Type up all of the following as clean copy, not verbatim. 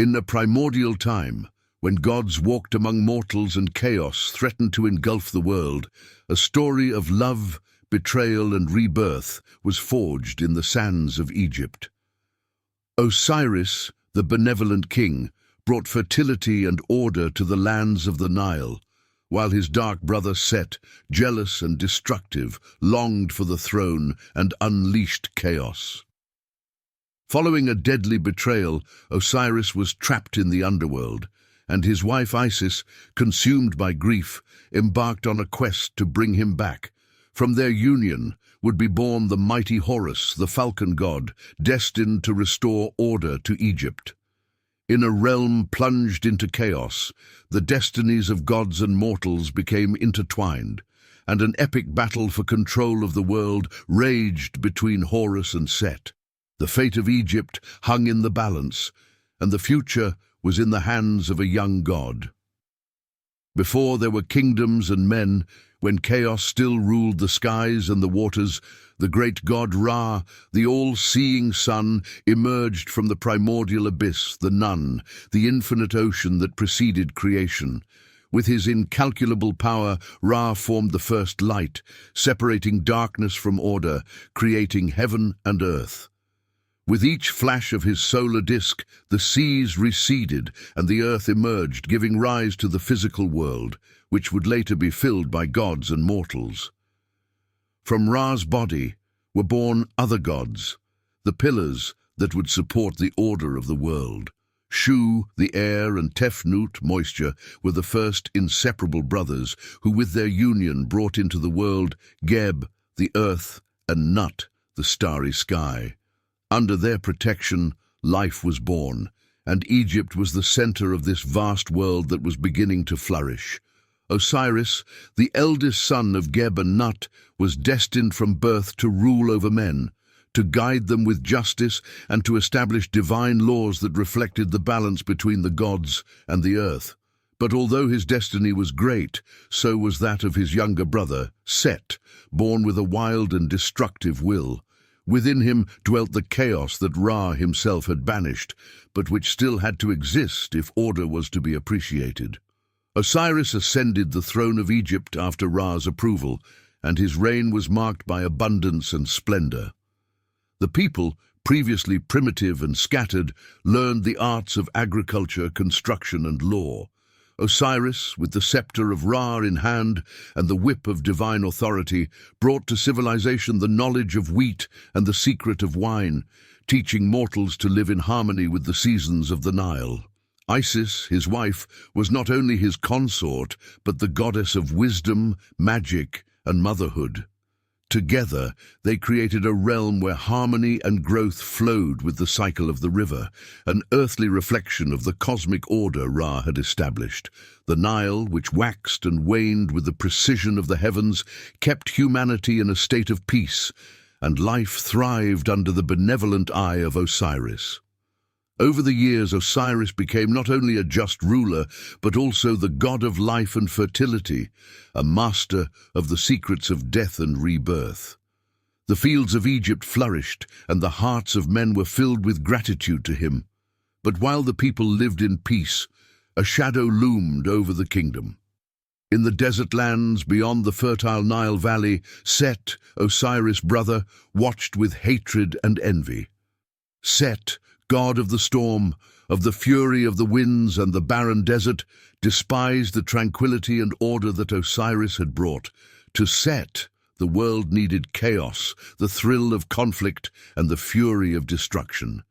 In a primordial time, when gods walked among mortals and chaos threatened to engulf the world, a story of love, betrayal, and rebirth was forged in the sands of Egypt. Osiris, the benevolent king, brought fertility and order to the lands of the Nile, while his dark brother Set, jealous and destructive, longed for the throne and unleashed chaos. Following a deadly betrayal, Osiris was trapped in the underworld, and his wife Isis, consumed by grief, embarked on a quest to bring him back. From their union would be born the mighty Horus, the falcon god, destined to restore order to Egypt. In a realm plunged into chaos, the destinies of gods and mortals became intertwined, and an epic battle for control of the world raged between Horus and Set. The fate of Egypt hung in the balance, and the future was in the hands of a young god. Before there were kingdoms and men, when chaos still ruled the skies and the waters, the great god Ra, the all-seeing sun, emerged from the primordial abyss, the Nun, the infinite ocean that preceded creation. With his incalculable power, Ra formed the first light, separating darkness from order, creating heaven and earth. With each flash of his solar disk, the seas receded and the earth emerged, giving rise to the physical world, which would later be filled by gods and mortals. From Ra's body were born other gods, the pillars that would support the order of the world. Shu, the air, and Tefnut, moisture, were the first inseparable brothers who with their union brought into the world Geb, the earth, and Nut, the starry sky. Under their protection, life was born, and Egypt was the center of this vast world that was beginning to flourish. Osiris, the eldest son of Geb and Nut, was destined from birth to rule over men, to guide them with justice and to establish divine laws that reflected the balance between the gods and the earth. But although his destiny was great, so was that of his younger brother, Set, born with a wild and destructive will. Within him dwelt the chaos that Ra himself had banished, but which still had to exist if order was to be appreciated. Osiris ascended the throne of Egypt after Ra's approval, and his reign was marked by abundance and splendor. The people, previously primitive and scattered, learned the arts of agriculture, construction, and law. Osiris, with the scepter of Ra in hand and the whip of divine authority, brought to civilization the knowledge of wheat and the secret of wine, teaching mortals to live in harmony with the seasons of the Nile. Isis, his wife, was not only his consort, but the goddess of wisdom, magic, and motherhood. Together, they created a realm where harmony and growth flowed with the cycle of the river, an earthly reflection of the cosmic order Ra had established. The Nile, which waxed and waned with the precision of the heavens, kept humanity in a state of peace, and life thrived under the benevolent eye of Osiris. Over the years, Osiris became not only a just ruler, but also the god of life and fertility, a master of the secrets of death and rebirth. The fields of Egypt flourished, and the hearts of men were filled with gratitude to him. But while the people lived in peace, a shadow loomed over the kingdom. In the desert lands beyond the fertile Nile Valley, Set, Osiris' brother, watched with hatred and envy. Set, god of the storm, of the fury of the winds and the barren desert, despised the tranquility and order that Osiris had brought. To Set, the world needed chaos, the thrill of conflict, and the fury of destruction.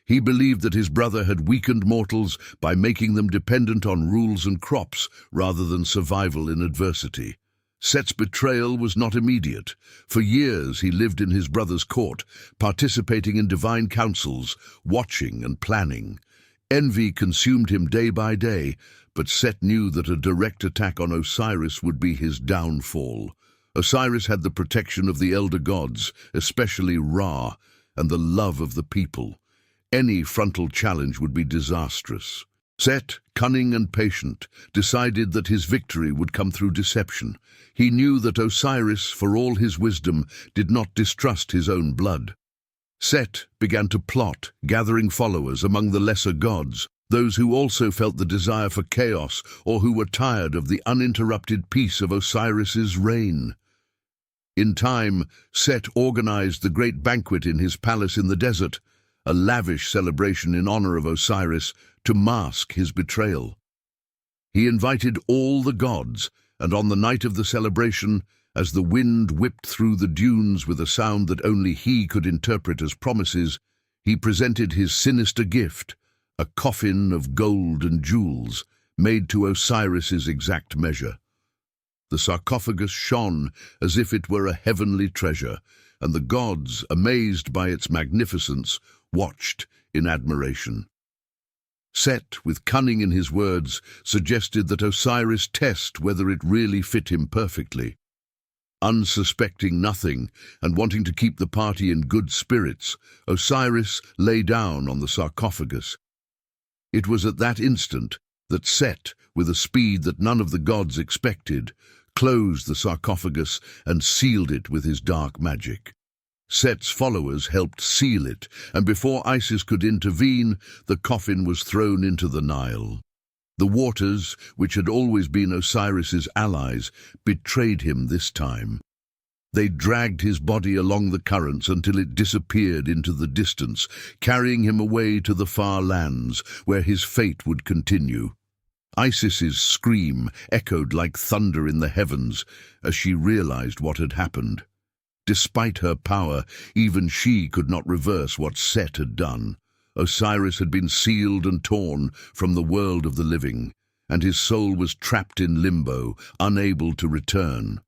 He believed that his brother had weakened mortals by making them dependent on rules and crops rather than survival in adversity. Set's betrayal was not immediate. For years he lived in his brother's court, participating in divine councils, watching and planning. Envy consumed him day by day, but Set knew that a direct attack on Osiris would be his downfall. Osiris had the protection of the elder gods, especially Ra, and the love of the people. Any frontal challenge would be disastrous. Set, cunning and patient, decided that his victory would come through deception. He knew that Osiris, for all his wisdom, did not distrust his own blood. Set began to plot, gathering followers among the lesser gods. those who also felt the desire for chaos or who were tired of the uninterrupted peace of Osiris's reign. In time, Set organized the great banquet in his palace in the desert, a lavish celebration in honor of Osiris to mask his betrayal. He invited all the gods, and on the night of the celebration, as the wind whipped through the dunes with a sound that only he could interpret as promises, he presented his sinister gift, a coffin of gold and jewels, made to Osiris's exact measure. The sarcophagus shone as if it were a heavenly treasure, and the gods, amazed by its magnificence, watched in admiration. Set, with cunning in his words, suggested that Osiris test whether it really fit him perfectly. Unsuspecting nothing, and wanting to keep the party in good spirits, Osiris lay down on the sarcophagus. It was at that instant that Set, with a speed that none of the gods expected, closed the sarcophagus and sealed it with his dark magic. Set's followers helped seal it, and before Isis could intervene, the coffin was thrown into the Nile. The waters, which had always been Osiris's allies, betrayed him this time. They dragged his body along the currents until it disappeared into the distance, carrying him away to the far lands, where his fate would continue. Isis's scream echoed like thunder in the heavens as she realized what had happened. Despite her power, even she could not reverse what Set had done. Osiris had been sealed and torn from the world of the living, and his soul was trapped in limbo, unable to return.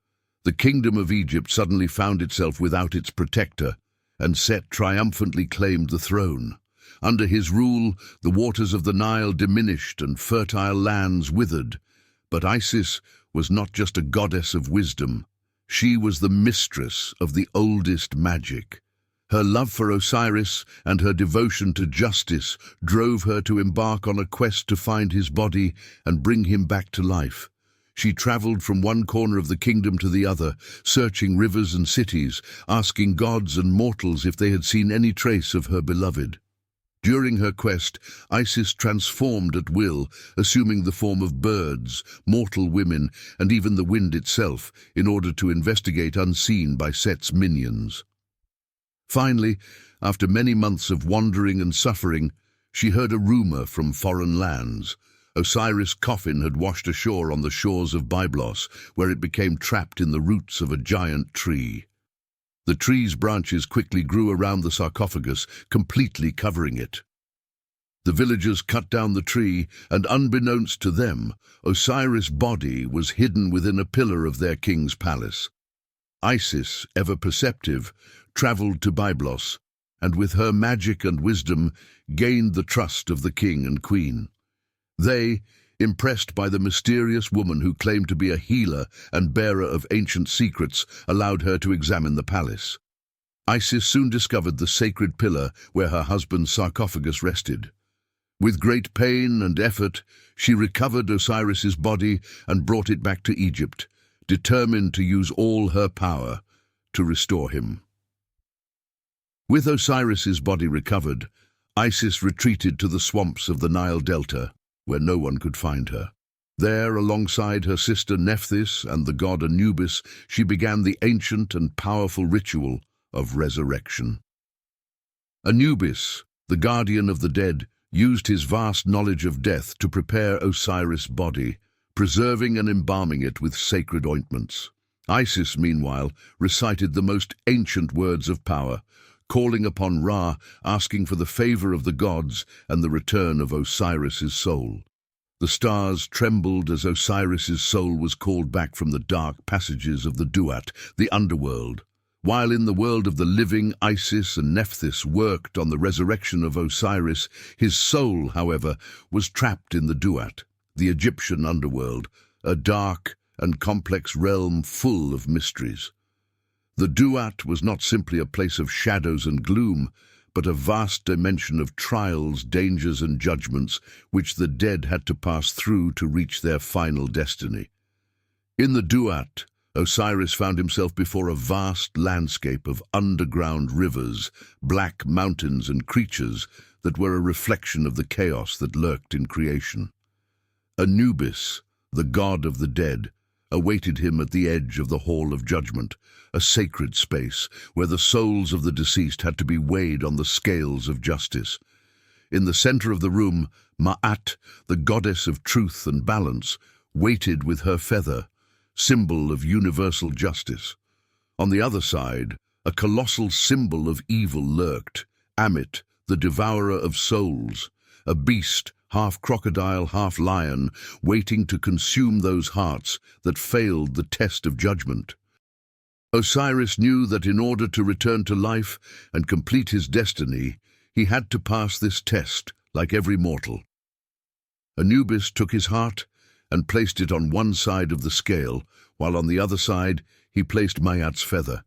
The kingdom of Egypt suddenly found itself without its protector, and Set triumphantly claimed the throne. Under his rule, the waters of the Nile diminished and fertile lands withered. But Isis was not just a goddess of wisdom. She was the mistress of the oldest magic. Her love for Osiris and her devotion to justice drove her to embark on a quest to find his body and bring him back to life. She traveled from one corner of the kingdom to the other, searching rivers and cities, asking gods and mortals if they had seen any trace of her beloved. During her quest, Isis transformed at will, assuming the form of birds, mortal women, and even the wind itself, in order to investigate unseen by Set's minions. Finally, after many months of wandering and suffering, she heard a rumor from foreign lands. Osiris' coffin had washed ashore on the shores of Byblos, where it became trapped in the roots of a giant tree. The tree's branches quickly grew around the sarcophagus, completely covering it. The villagers cut down the tree, and unbeknownst to them, Osiris' body was hidden within a pillar of their king's palace. Isis, ever perceptive, traveled to Byblos, and with her magic and wisdom gained the trust of the king and queen. They, impressed by the mysterious woman who claimed to be a healer and bearer of ancient secrets, allowed her to examine the palace. Isis soon discovered the sacred pillar where her husband's sarcophagus rested. With great pain and effort, she recovered Osiris's body and brought it back to Egypt, determined to use all her power to restore him. With Osiris's body recovered, Isis retreated to the swamps of the Nile Delta, where no one could find her. There, alongside her sister Nephthys and the god Anubis, she began the ancient and powerful ritual of resurrection. Anubis, the guardian of the dead, used his vast knowledge of death to prepare Osiris' body, preserving and embalming it with sacred ointments. Isis, meanwhile, recited the most ancient words of power, calling upon Ra, asking for the favor of the gods and the return of Osiris's soul. The stars trembled as Osiris's soul was called back from the dark passages of the Duat, the underworld. While in the world of the living, Isis and Nephthys worked on the resurrection of Osiris, his soul, however, was trapped in the Duat, the Egyptian underworld, a dark and complex realm full of mysteries. The Duat was not simply a place of shadows and gloom, but a vast dimension of trials, dangers, and judgments which the dead had to pass through to reach their final destiny. In the Duat, Osiris found himself before a vast landscape of underground rivers, black mountains and creatures that were a reflection of the chaos that lurked in creation. Anubis, the god of the dead, awaited him at the edge of the Hall of Judgment, a sacred space where the souls of the deceased had to be weighed on the scales of justice. In the center of the room, Ma'at, the goddess of truth and balance, waited with her feather, symbol of universal justice. On the other side, a colossal symbol of evil lurked, Amit, the devourer of souls, a beast, half crocodile, half lion, waiting to consume those hearts that failed the test of judgment. Osiris knew that in order to return to life and complete his destiny, he had to pass this test like every mortal. Anubis took his heart and placed it on one side of the scale, while on the other side he placed Ma'at's feather.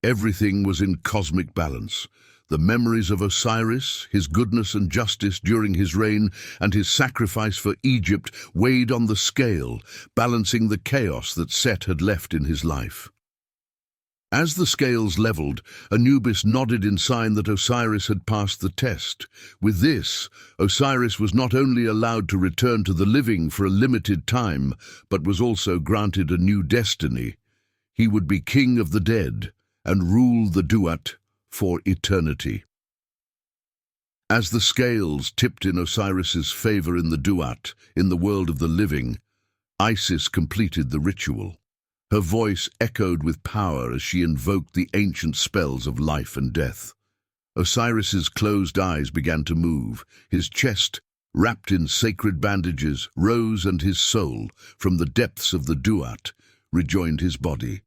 Everything was in cosmic balance. The memories of Osiris, his goodness and justice during his reign, and his sacrifice for Egypt weighed on the scale, balancing the chaos that Set had left in his life. As the scales leveled, Anubis nodded in sign that Osiris had passed the test. With this, Osiris was not only allowed to return to the living for a limited time, but was also granted a new destiny. He would be king of the dead and rule the Duat for eternity. As the scales tipped in Osiris's favor in the Duat, in the world of the living, Isis completed the ritual. Her voice echoed with power as she invoked the ancient spells of life and death. Osiris's closed eyes began to move. His chest, wrapped in sacred bandages, rose, and his soul, from the depths of the Duat, rejoined his body.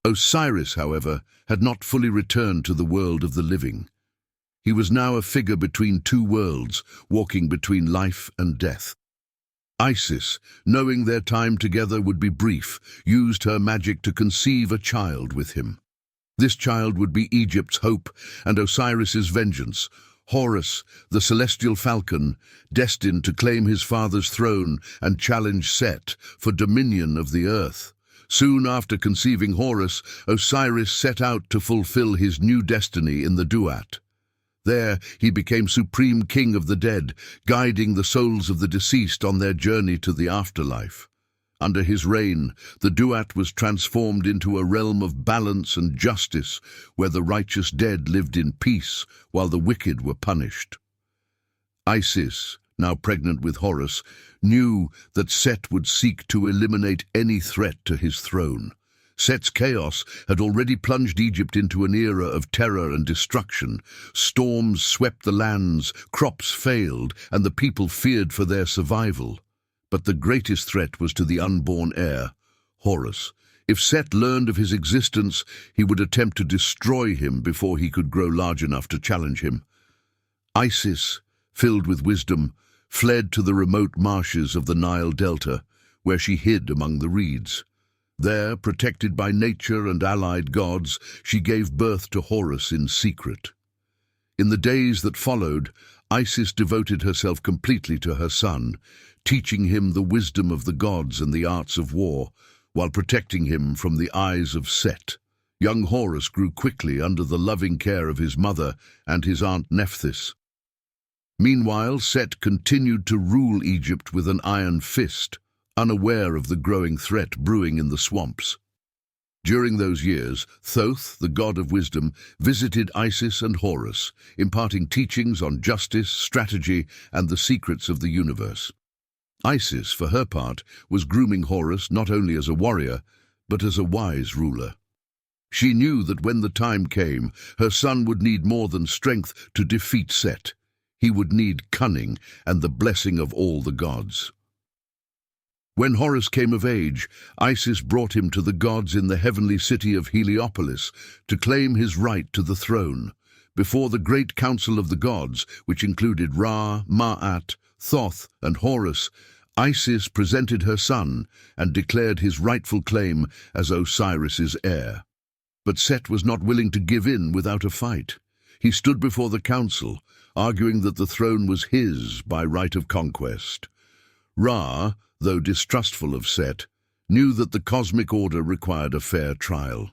Osiris, however, had not fully returned to the world of the living. He was now a figure between two worlds, walking between life and death. Isis, knowing their time together would be brief, used her magic to conceive a child with him. This child would be Egypt's hope and Osiris's vengeance, Horus, the celestial falcon, destined to claim his father's throne and challenge Set for dominion of the earth. Soon after conceiving Horus, Osiris set out to fulfill his new destiny in the Duat. There, he became supreme king of the dead, guiding the souls of the deceased on their journey to the afterlife. Under his reign, the Duat was transformed into a realm of balance and justice, where the righteous dead lived in peace, while the wicked were punished. Isis, now pregnant with Horus, knew that Set would seek to eliminate any threat to his throne. Set's chaos had already plunged Egypt into an era of terror and destruction. Storms swept the lands, crops failed, and the people feared for their survival. But the greatest threat was to the unborn heir, Horus. If Set learned of his existence, he would attempt to destroy him before he could grow large enough to challenge him. Isis, filled with wisdom, fled to the remote marshes of the Nile Delta, where she hid among the reeds. There, protected by nature and allied gods, she gave birth to Horus in secret. In the days that followed, Isis devoted herself completely to her son, teaching him the wisdom of the gods and the arts of war, while protecting him from the eyes of Set. Young Horus grew quickly under the loving care of his mother and his aunt Nephthys. Meanwhile, Set continued to rule Egypt with an iron fist, unaware of the growing threat brewing in the swamps. During those years, Thoth, the god of wisdom, visited Isis and Horus, imparting teachings on justice, strategy, and the secrets of the universe. Isis, for her part, was grooming Horus not only as a warrior, but as a wise ruler. She knew that when the time came, her son would need more than strength to defeat Set. He would need cunning and the blessing of all the gods. When Horus came of age, Isis brought him to the gods in the heavenly city of Heliopolis to claim his right to the throne. Before the great council of the gods, which included Ra, Ma'at, Thoth, and Horus, Isis presented her son and declared his rightful claim as Osiris's heir. But Set was not willing to give in without a fight. He stood before the council, arguing that the throne was his by right of conquest. Ra, though distrustful of Set, knew that the cosmic order required a fair trial.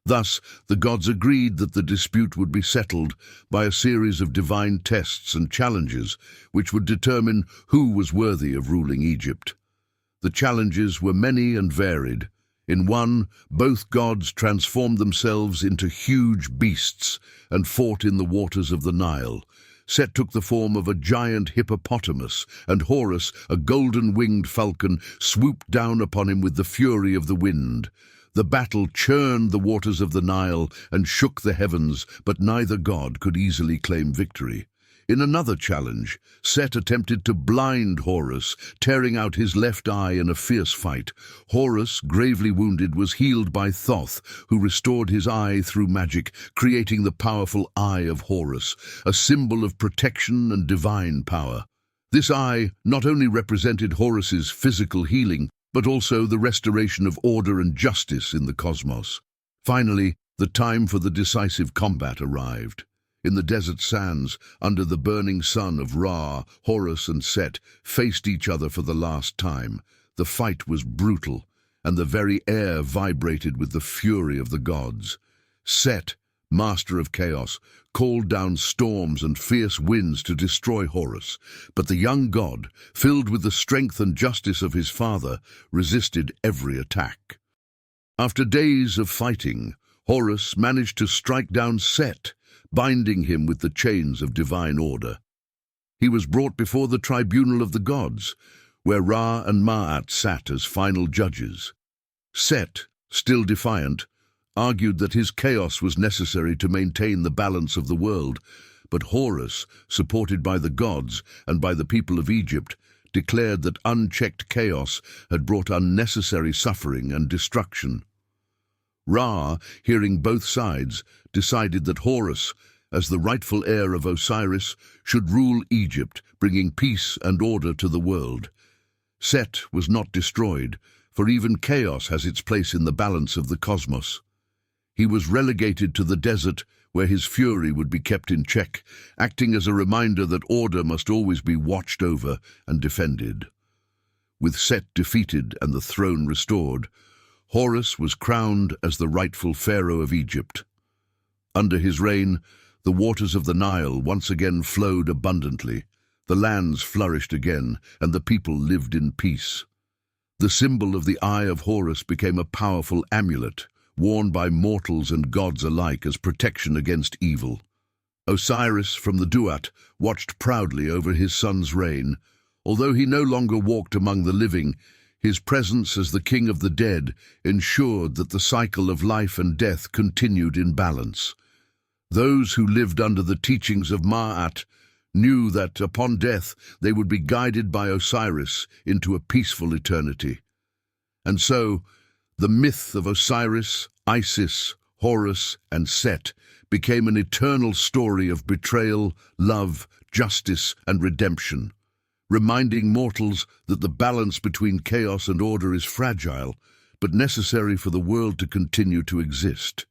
Thus, the gods agreed that the dispute would be settled by a series of divine tests and challenges which would determine who was worthy of ruling Egypt. The challenges were many and varied. In one, both gods transformed themselves into huge beasts and fought in the waters of the Nile. Set took the form of a giant hippopotamus, and Horus, a golden-winged falcon, swooped down upon him with the fury of the wind. The battle churned the waters of the Nile and shook the heavens, but neither god could easily claim victory. In another challenge, Set attempted to blind Horus, tearing out his left eye in a fierce fight. Horus, gravely wounded, was healed by Thoth, who restored his eye through magic, creating the powerful Eye of Horus, a symbol of protection and divine power. This eye not only represented Horus's physical healing, but also the restoration of order and justice in the cosmos. Finally, the time for the decisive combat arrived. In the desert sands, under the burning sun of Ra, Horus and Set faced each other for the last time. The fight was brutal, and the very air vibrated with the fury of the gods. Set, master of chaos, called down storms and fierce winds to destroy Horus, but the young god, filled with the strength and justice of his father, resisted every attack. After days of fighting, Horus managed to strike down Set, binding him with the chains of divine order. He was brought before the tribunal of the gods, where Ra and Ma'at sat as final judges. Set, still defiant, argued that his chaos was necessary to maintain the balance of the world, but Horus, supported by the gods and by the people of Egypt, declared that unchecked chaos had brought unnecessary suffering and destruction. Ra, hearing both sides, decided that Horus, as the rightful heir of Osiris, should rule Egypt, bringing peace and order to the world. Set was not destroyed, for even chaos has its place in the balance of the cosmos. He was relegated to the desert, where his fury would be kept in check, acting as a reminder that order must always be watched over and defended. With Set defeated and the throne restored, Horus was crowned as the rightful pharaoh of Egypt. Under his reign, the waters of the Nile once again flowed abundantly, the lands flourished again, and the people lived in peace. The symbol of the Eye of Horus became a powerful amulet, worn by mortals and gods alike as protection against evil. Osiris from the Duat watched proudly over his son's reign. Although he no longer walked among the living, his presence as the king of the dead ensured that the cycle of life and death continued in balance. Those who lived under the teachings of Ma'at knew that upon death they would be guided by Osiris into a peaceful eternity. And so, the myth of Osiris, Isis, Horus, and Set became an eternal story of betrayal, love, justice, and redemption, reminding mortals that the balance between chaos and order is fragile, but necessary for the world to continue to exist.